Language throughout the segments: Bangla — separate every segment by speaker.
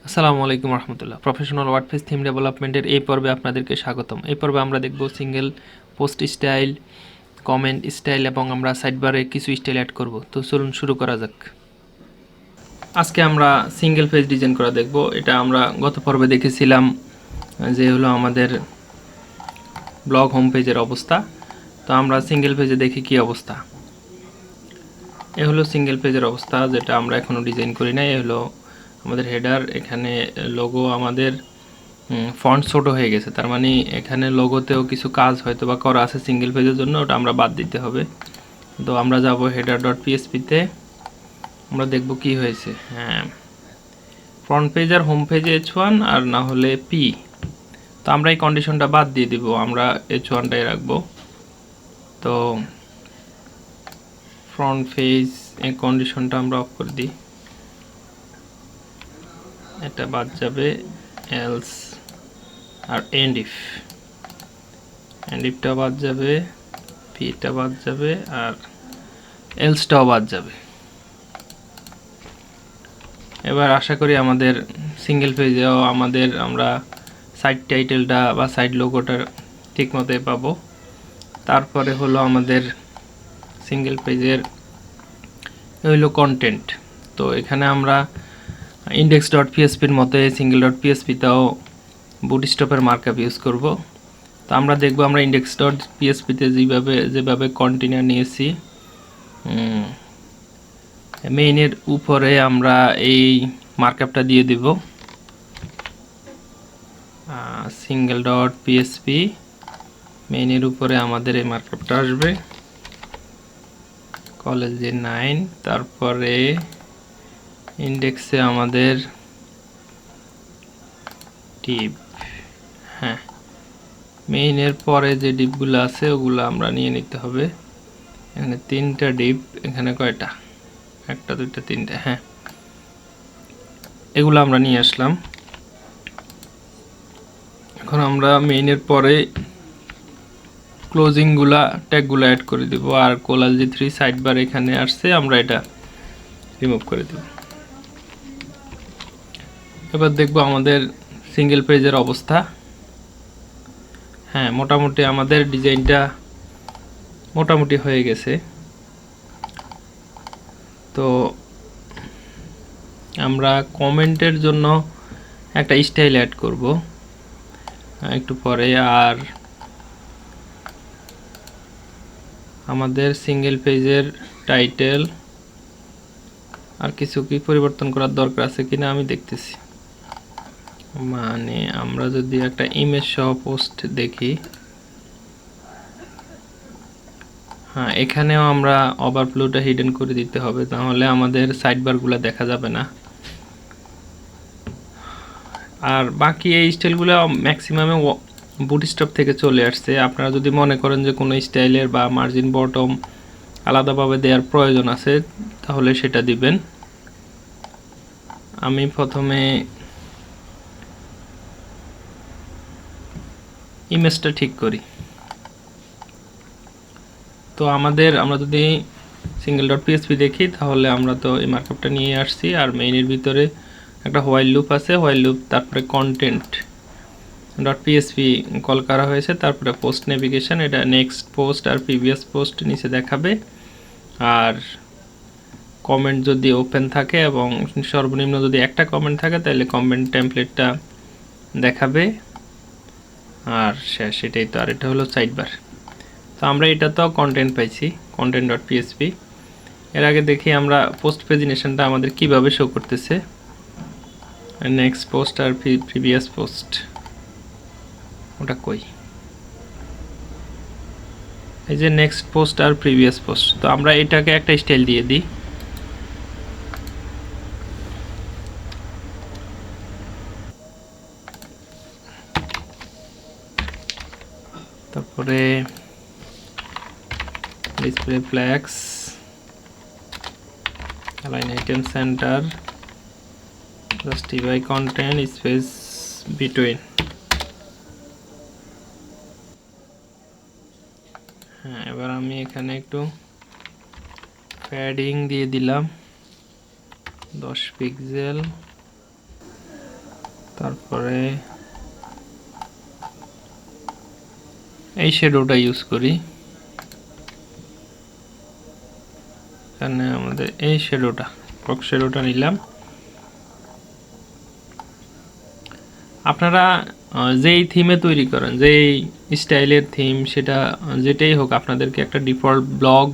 Speaker 1: আসসালামু আলাইকুম রহমতুল্লাহ। প্রফেশনাল ওয়ার্ডপ্রেস থিম ডেভেলপমেন্টের এই পর্বে আপনাদেরকে স্বাগতম। এই পর্বে আমরা দেখব single post style, comment style এবং আমরা সাইডবারে কিছু স্টাইল অ্যাড করব। তো চলুন শুরু করা যাক। আজকে আমরা সিঙ্গেল পেজ ডিজাইন করা দেখব। এটা আমরা গত পর্বে দেখেছিলাম যে হলো আমাদের ব্লগ হোম পেজের অবস্থা। তো আমরা সিঙ্গেল পেজে দেখি কি অবস্থা। এ হলো সিঙ্গেল পেজের অবস্থা, যেটা আমরা এখনও ডিজাইন করি না। এ হলো আমাদের হেডার, এখানে লোগো, আমাদের ফন্ট ছোট হয়ে গেছে, তার মানে এখানে লোগোতেও কিছু কাজ হয়তো বা করা আছে সিঙ্গেল পেজের জন্য, ওটা আমরা বাদ দিতে হবে। তো আমরা যাব হেডার ডট পিএসপিতে, আমরা দেখব কি হয়েছে। হ্যাঁ, ফ্রন্ট পেজ আর হোম পেজে H1 আর না হলে পি। তো আমরা এই কন্ডিশনটা বাদ দিয়ে দিব, আমরা H1টাই রাখবো। তো ফ্রন্ট পেজ এই কন্ডিশনটা আমরা অফ করে দিই, এটা বাদ যাবে। এলস আর এন্ড ইফটা বাদ যাবে, পিটা বাদ যাবে আর এলসটাও বাদ যাবে। এবার আশা করি আমাদের সিঙ্গেল পেজেও আমরা সাইড টাইটেলটা বা সাইড লোগোটা ঠিক মতোই পাবো। তারপরে হলো আমাদের সিঙ্গেল পেজের হইলো কন্টেন্ট। তো এখানে আমরা ইন্ডেক্স ডট পিএসপির মতো সিঙ্গেল ডট পিএসপিতেও বুটস্ট্র্যাপের মার্কআপ ইউজ করব। তো আমরা দেখব আমরা ইন্ডেক্স ডট পিএসপিতে যেভাবে কন্টেইনার নিয়েছি, মেইনের উপরে আমরা এই মার্কআপটা দিয়ে দেব। সিঙ্গেল ডট পিএসপি মেইনের উপরে আমাদের এই মার্কআপটা আসবে, কলেজে 9। তারপরে ইন্ডেক্সে আমাদের ডিপ, হ্যাঁ, মেইনের পরে যে ডিপগুলো আছে ওগুলো আমরা নিয়ে নিতে হবে। এখানে 3টা ডিপ, এখানে কয়টা, 1টা 2টা 3টা, হ্যাঁ, এগুলো আমরা নিয়ে আসলাম। এখন আমরা মেইনের পরে ক্লোজিংগুলা ট্যাগগুলো অ্যাড করে দিব, আর কোলাজি 3 সাইডবার এখানে আসছে, আমরা এটা রিমুভ করে দেব। এবার দেখব আমাদের সিঙ্গেল পেজের অবস্থা। হ্যাঁ, মোটামুটি আমাদের ডিজাইনটা মোটামুটি হয়ে গেছে। তো আমরা কমেন্টের জন্য একটা স্টাইল অ্যাড করব একটু পরে, আর আমাদের সিঙ্গেল পেজের টাইটেল আর কিছু কি পরিবর্তন করার দরকার আছে কিনা আমি দেখতেছি। মানে আমরা যদি একটা ইমেজ সহ পোস্ট দেখি, হ্যাঁ, এখানেও আমরা ওভারফ্লোটা হিডেন করে দিতে হবে, তাহলে আমাদের সাইডবারগুলো দেখা যাবে না। আর বাকি এই স্টাইলগুলো ম্যাক্সিমামে বুটস্ট্র্যাপ থেকে চলে আসছে। আপনারা যদি মনে করেন যে কোনো স্টাইলের বা মার্জিন বটম আলাদাভাবে দেওয়ার প্রয়োজন আছে, তাহলে সেটা দিবেন। আমি প্রথমে ইমেজটা ঠিক করি। তো আমরা যদি সিঙ্গেল ডট পিএসপি দেখি, তাহলে আমরা তো এই মার্কআপটা নিয়ে আসছি, আর মেইনের ভিতরে একটা হোয়াইল লুপ আছে, হোয়াইল লুপ, তারপরে কন্টেন্ট ডট পিএসপি কল করা হয়েছে, তারপরে পোস্ট নেভিগেশন, এটা নেক্সট পোস্ট আর প্রিভিয়াস পোস্ট নিচে দেখাবে, আর কমেন্ট যদি ওপেন থাকে এবং সর্বনিম্ন যদি একটা কমেন্ট থাকে তাহলে কমেন্ট টেমপ্লেটটা দেখাবে, আর সেটাই তো। আর এটা হলো সাইডবার। তো আমরা এটা তো কন্টেন্ট পাইছি, কন্টেন্ট ডট পিএসপি। এর আগে দেখি আমরা পোস্ট প্রেজেন্টেশনটা আমাদের কিভাবে শো করতেছে। নেক্সট পোস্ট আর প্রিভিয়াস পোস্ট, ওটা কই, এই যে নেক্সট পোস্ট আর প্রিভিয়াস পোস্ট। তো আমরা এটাকে একটা স্টাইল দিয়ে দিই। তারপরে display flags, align item center, justify content, space between। হ্যাঁ, এবার আমি এখানে একটু প্যাডিং দিয়ে দিলাম 10 পিক্সেল। তারপরে এই শ্যাডোটা ইউজ করি, এখানে আমাদের এই শ্যাডোটা বক্স শ্যাডোটা নিলাম। আপনারা যেই থিমে তৈরি করেন, যেই স্টাইলের থিম, সেটা যেটাই হোক, আপনাদেরকে একটা ডিফল্ট ব্লগ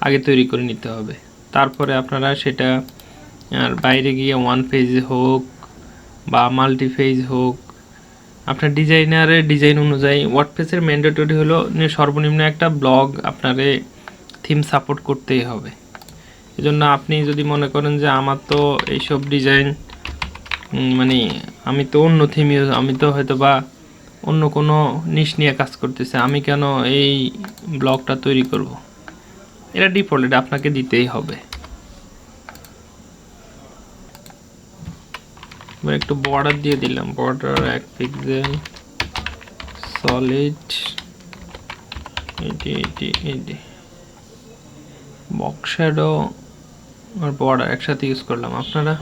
Speaker 1: আগে তৈরি করে নিতে হবে। তারপরে আপনারা সেটা আর বাইরে গিয়ে ওয়ান পেজ হোক বা মাল্টি পেজ হোক, আপনার ডিজাইনারের ডিজাইন অনুযায়ী ওয়ার্ডপ্রেসের ম্যান্ডেটরি হলো সর্বনিম্ন একটা ব্লগ আপনারে থিম সাপোর্ট করতেই হবে। এজন্য আপনি যদি মনে করেন যে আমার তো এইসব ডিজাইন মানে আমি তো অন্য থিম আমি তো হয়তো বা অন্য কোনো নিশ নিয়ে কাজ করতেছে, আমি কেন এই ব্লগটা তৈরি করব, এটা ডিফল্ট, এটা আপনাকে দিতেই হবে। এবার একটু বর্ডার দিয়ে দিলাম, border 1 pixel, solid 80 box shadow আর বর্ডার একসাথে ইউজ করলাম। আপনারা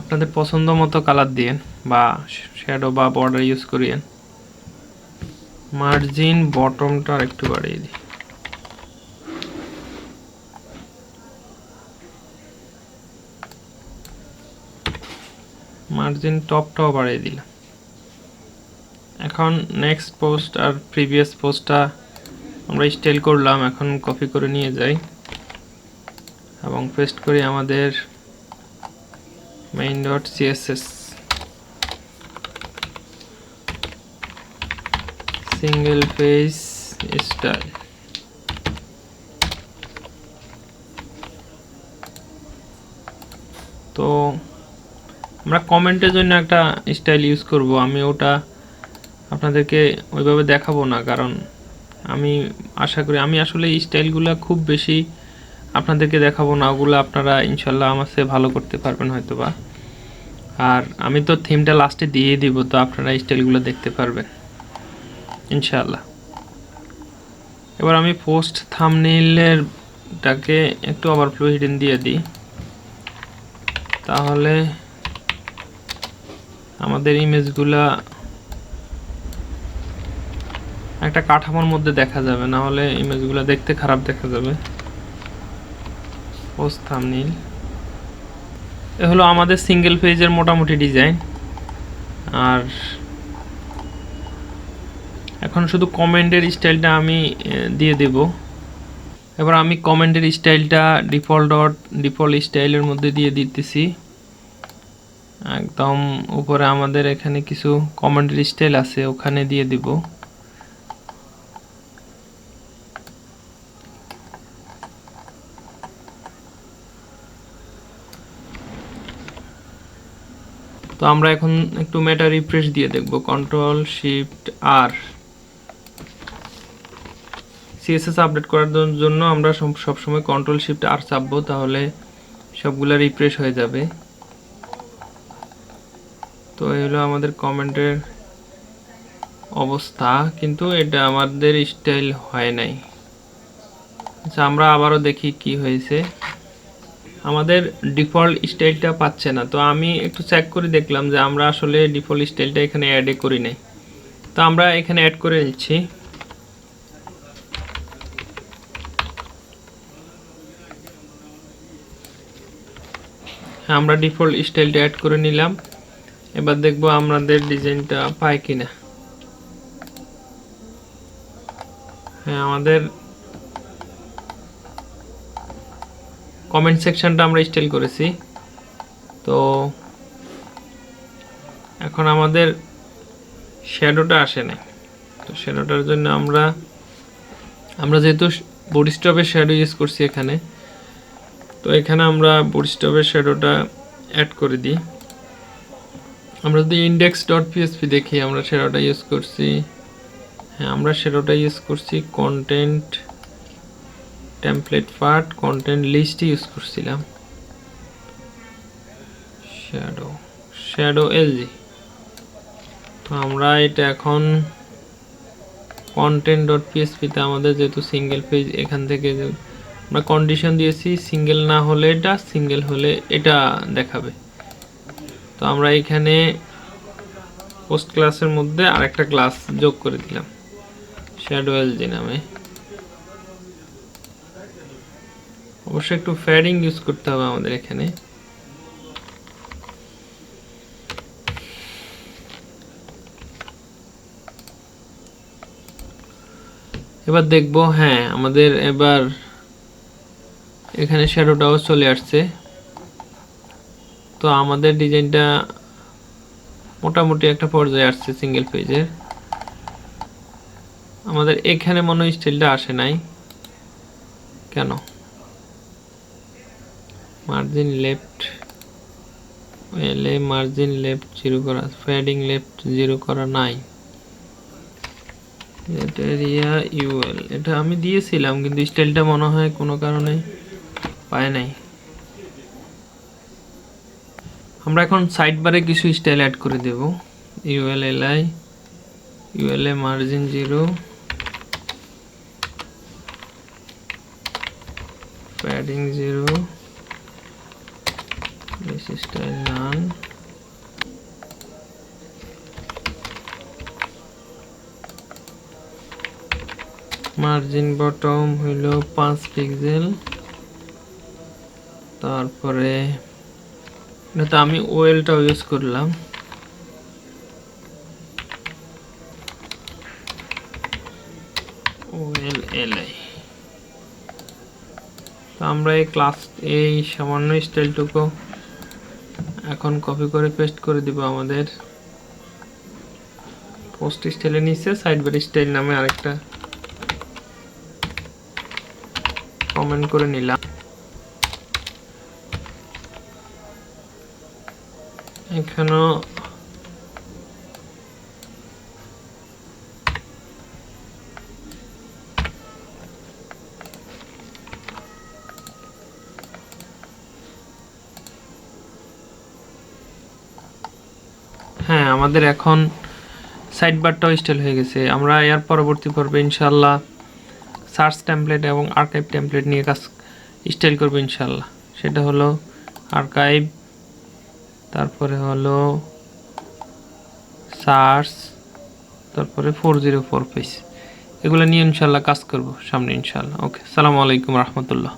Speaker 1: আপনাদের পছন্দ মতো কালার দিয়েন বা শ্যাডো বা বর্ডার ইউজ করিয়েন। মার্জিন বটমটা একটু বাড়িয়ে দিই, মার্জিন টপটাও বাড়িয়ে দিলাম। এখন নেক্সট পোস্ট আর প্রিভিয়াস পোস্টটা আমরা স্টাইল করলাম, এখন কপি করে নিয়ে যাই এবং পেস্ট করি আমাদের main.css সিঙ্গেল পেজ স্টাইল। তো আমরা কমেন্টের জন্য একটা স্টাইল ইউজ করব, আমি ওটা আপনাদেরকে ওইভাবে দেখাবো না, কারণ আমি আশা করি আমি আসলে এই স্টাইলগুলো খুব বেশি আপনাদেরকে দেখাবো না, ওগুলো আপনারা ইনশাল্লাহ আমার চেয়ে ভালো করতে পারবেন হয়তোবা। আর আমি তো থিমটা লাস্টে দিয়ে দিব, তো আপনারা স্টাইলগুলো দেখতে পারবেন ইনশাল্লাহ। এবার আমি পোস্ট থাম্বনেইলটাকে একটু ওভারফ্লো হিডেন দিয়ে দিই, তাহলে আমাদের ইমেজগুলা একটা কাঠামোর মধ্যে দেখা যাবে, না হলে ইমেজগুলো দেখতে খারাপ দেখা যাবে। পোস্ট থাম্বনেইল এ হলো আমাদের সিঙ্গেল পেজের মোটামুটি ডিজাইন। আর এখন শুধু কমেন্টের স্টাইলটা আমি দিয়ে দেব। এবার আমি কমেন্টের স্টাইলটা ডিফল্ট স্টাইলের মধ্যে দিয়ে দিতেছি। একদম উপরে আমাদের এখানে কিছু কমেন্টের স্টাইল আছে, ওখানে দিয়ে দিব। তো আমরা এখন একটু মেটা রিফ্রেশ দিয়ে দেখব, Ctrl+Shift+R। সিএসএস আপডেট করার জন্য আমরা সবসময় Ctrl+Shift+R চাপবো, তাহলে সবগুলা রিফ্রেশ হয়ে যাবে। তো এই হলো আমাদের কমেন্টের অবস্থা, কিন্তু এটা আমাদের স্টাইল হয় নাই। আচ্ছা, আমরা আবারও দেখি কি হয়েছে। আমাদের ডিফল্ট স্টাইলটা পাচ্ছে না, তো আমি একটু চেক করে দেখলাম যে আমরা আসলে ডিফল্ট স্টাইলটা এখানে অ্যাডে করি নাই, তো আমরা এখানে অ্যাড করে নিচ্ছি। হ্যাঁ, আমরা ডিফল্ট স্টাইলটা অ্যাড করে নিলাম। এবার দেখবো আমাদের ডিজাইনটা পায় কিনা। হ্যাঁ, আমাদের কমেন্ট সেকশনটা আমরা স্টাইল করেছি। তো এখন আমাদের শ্যাডোটা আসে না, তো শ্যাডোটার জন্য আমরা যেহেতু বুটস্ট্র্যাপের শ্যাডো ইউজ করছি এখানে, তো এখানে আমরা বুটস্ট্র্যাপের শ্যাডোটা অ্যাড করে দিই। আমরা যদি index.php দেখি, আমরা শ্যাডোটা ইউজ করছি। হ্যাঁ, আমরা শ্যাডোটা ইউজ করছি content template part content list use করছিলাম। Shadow LG. তো আমরা এটা এখন content.php তে আমাদের যেহেতু সিঙ্গেল পেজ, এখান থেকে আমরা কন্ডিশন দিয়েছি সিঙ্গেল না হলে এটা, সিঙ্গেল হলে এটা দেখাবে। তো তো আমরা এখানে পোস্ট ক্লাসের মধ্যে আরেকটা ক্লাস যোগ করে দিলাম শ্যাডো এলজি নামে। অবশ্যই একটু প্যাডিং ইউজ করতে হবে আমাদের এখানে। এবার দেখব, হ্যাঁ আমাদের এবার এখানে শ্যাডোটাও চলে আসছে। তো আমাদের ডিজাইনটা মোটামুটি একটা পর্যায়ে আসছে সিঙ্গেল পেজের। আমাদের এখানে মনে হয় স্টাইলটা আসে নাই কেন, মার্জিন লেফট এলে মার্জিন লেফট 0 করা, প্যাডিং লেফট 0 করা নাই। এরিয়া ইউএল এটা আমি দিয়েছিলাম, কিন্তু স্টাইলটা মনে হয় কোনো কারণে পায় নাই। আমরা এখন সাইড বারে কিছু স্টাইল অ্যাড করে দেব। ইউএল এলআই ইউএল এ margin 0, padding 0, this style none, margin bottom হইল 5 পিক্সেল। তারপরে এটা আমি ওয়েলটাও ইউজ করলাম, ওয়েল এলআই। তো আমরা এই সামান্য স্টাইলটুকু এখন কপি করে পেস্ট করে দিব আমাদের পোস্ট স্টাইলের নিচে। সাইডবার স্টাইল নামে আরেকটা কমেন্ট করে নিলাম। এখানেও হ্যাঁ আমাদের এখন সাইড বারটাও স্টাইল হয়ে গেছে। আমরা এর পরবর্তী পর্বে ইনশাল্লাহ সার্চ টেমপ্লেট এবং আর্কাইভ টেমপ্লেট নিয়ে কাজ স্টাইল করবো ইনশাল্লাহ। সেটা হলো আর্কাইভ, তারপরে হলো সার্চ, তারপরে 404 পেজ, এগুলো নিয়ে ইনশাল্লাহ কাজ করব সামনে ইনশাল্লাহ। ওকে, আসসালামু আলাইকুম রহমতুল্লাহ।